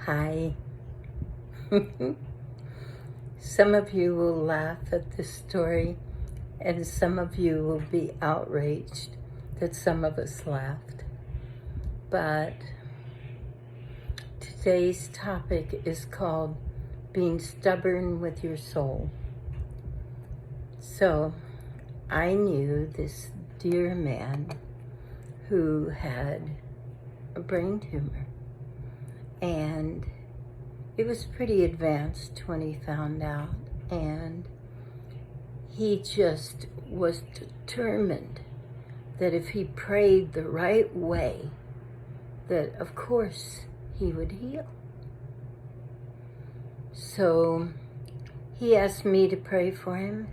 Hi. Some of you will laugh at this story, and some of you will be outraged that some of us laughed. But today's topic is called being stubborn with your soul. So I knew this dear man who had a brain tumor, and it was pretty advanced when he found out, and he just was determined that if he prayed the right way, that of course he would heal. So he asked me to pray for him,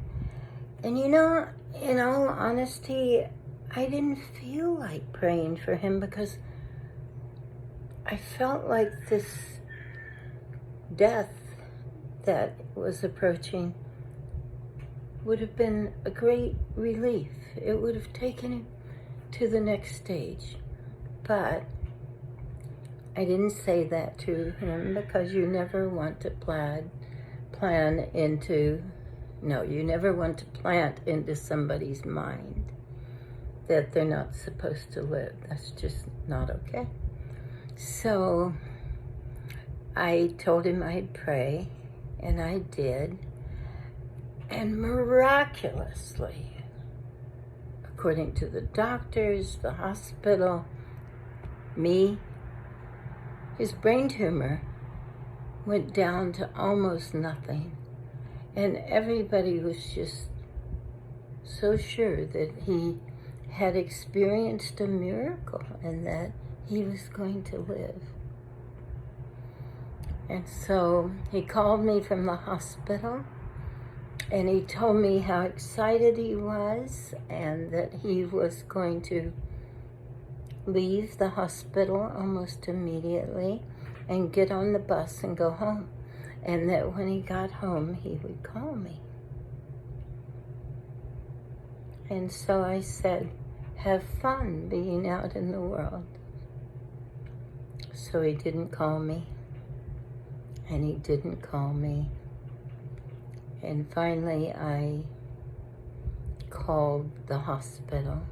and in all honesty, I didn't feel like praying for him because I felt like this death that was approaching would have been a great relief. It would have taken him to the next stage. But I didn't say that to him because you never want to you never want to plant into somebody's mind that they're not supposed to live. That's just not okay. So I told him I'd pray, and I did. And miraculously, according to the doctors, the hospital, his brain tumor went down to almost nothing. And everybody was just so sure that he had experienced a miracle and that he was going to live. And so he called me from the hospital, and he told me how excited he was and that he was going to leave the hospital almost immediately and get on the bus and go home. And that when he got home, he would call me. And so I said, have fun being out in the world. So he didn't call me. And he didn't call me. And finally, I called the hospital.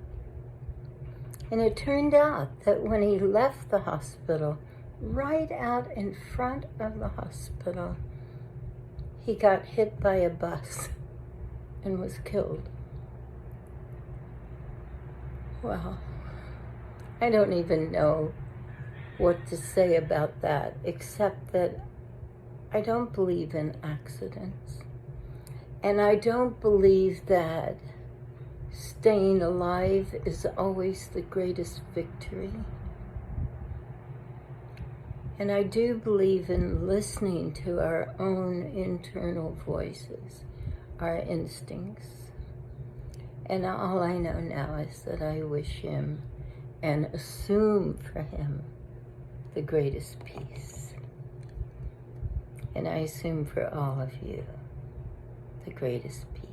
And it turned out that when he left the hospital, right out in front of the hospital, he got hit by a bus and was killed. Well, I don't even know what to say about that, except that I don't believe in accidents. And I don't believe that staying alive is always the greatest victory. And I do believe in listening to our own internal voices, our instincts. And all I know now is that I wish him and assume for him the greatest peace. And I assume for all of you the greatest peace.